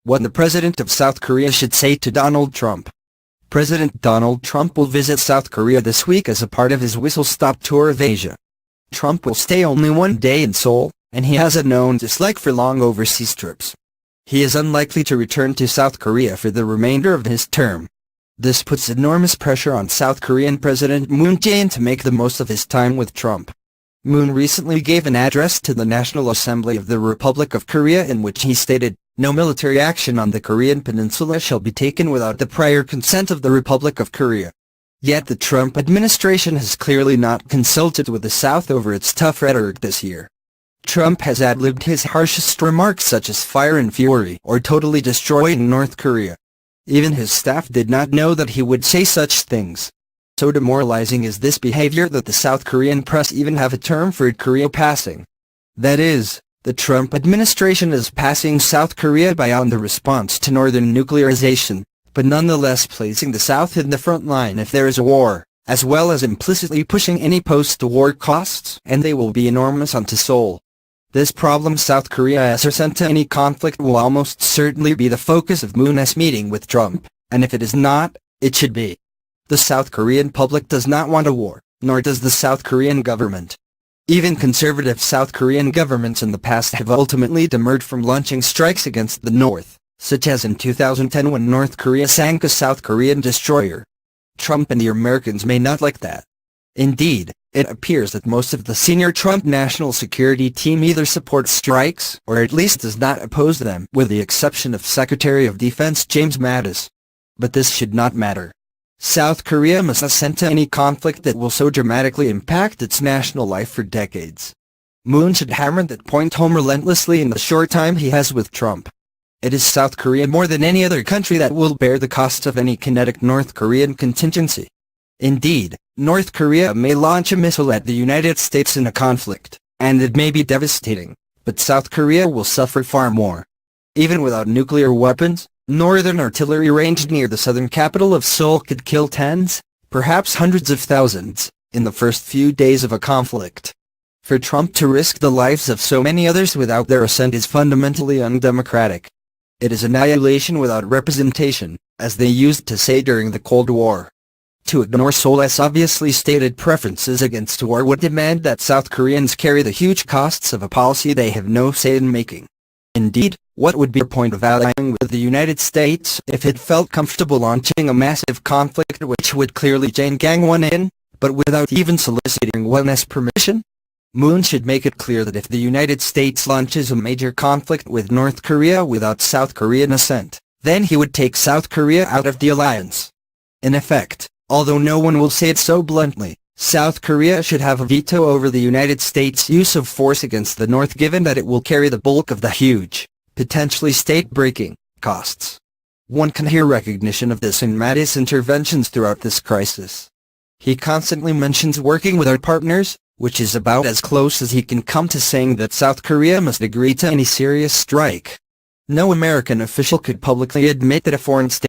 What the President of South Korea should say to Donald Trump. President Donald Trump will visit South Korea this week as a part of his whistle-stop tour of Asia. Trump will stay only one day in Seoul, and he has a known dislike for long overseas trips. He is unlikely to return to South Korea for the remainder of his term. This puts enormous pressure on South Korean President Moon Jae-in to make the most of his time with Trump. Moon recently gave an address to the National Assembly of the Republic of Korea in which he stated, "No military action on the Korean peninsula shall be taken without the prior consent of the Republic of Korea." Yet the Trump administration has clearly not consulted with the South over its tough rhetoric this year. Trump has ad-libbed his harshest remarks such as fire and fury or totally destroying North Korea. Even his staff did not know that he would say such things. So demoralizing is this behavior that the South Korean press even have a term for it: Korea passing. That is, the Trump administration is passing South Korea by on the response to northern nuclearization, but nonetheless placing the South in the front line if there is a war, as well as implicitly pushing any post-war costs, and they will be enormous, onto Seoul. This problem South Korea has sent to any conflict will almost certainly be the focus of Moon's meeting with Trump, and if it is not, it should be. The South Korean public does not want a war, nor does the South Korean government. Even conservative South Korean governments in the past have ultimately demurred from launching strikes against the North, such as in 2010 when North Korea sank a South Korean destroyer. Trump and the Americans may not like that. Indeed, it appears that most of the senior Trump national security team either supports strikes or at least does not oppose them, with the exception of Secretary of Defense James Mattis. But this should not matter. South Korea must assent to any conflict that will so dramatically impact its national life for decades. Moon should hammer that point home relentlessly in the short time he has with Trump. It is South Korea more than any other country that will bear the cost of any kinetic North Korean contingency. Indeed, North Korea may launch a missile at the United States in a conflict, and it may be devastating, but South Korea will suffer far more. Even without nuclear weapons, northern artillery ranged near the southern capital of Seoul could kill tens, perhaps hundreds of thousands, in the first few days of a conflict. For Trump to risk the lives of so many others without their assent is fundamentally undemocratic. It is annihilation without representation, as they used to say during the Cold War. To ignore Seoul's obviously stated preferences against war would demand that South Koreans carry the huge costs of a policy they have no say in making. Indeed, what would be the point of allying with the United States if it felt comfortable launching a massive conflict which would clearly chain gang one in, but without even soliciting one's permission? Moon should make it clear that if the United States launches a major conflict with North Korea without South Korean assent, then he would take South Korea out of the alliance. In effect, although no one will say it so bluntly, South Korea should have a veto over the United States' use of force against the North, given that it will carry the bulk of the huge, potentially state-breaking, costs. One can hear recognition of this in Mattis' interventions throughout this crisis. He constantly mentions working with our partners, which is about as close as he can come to saying that South Korea must agree to any serious strike. No American official could publicly admit that a foreign state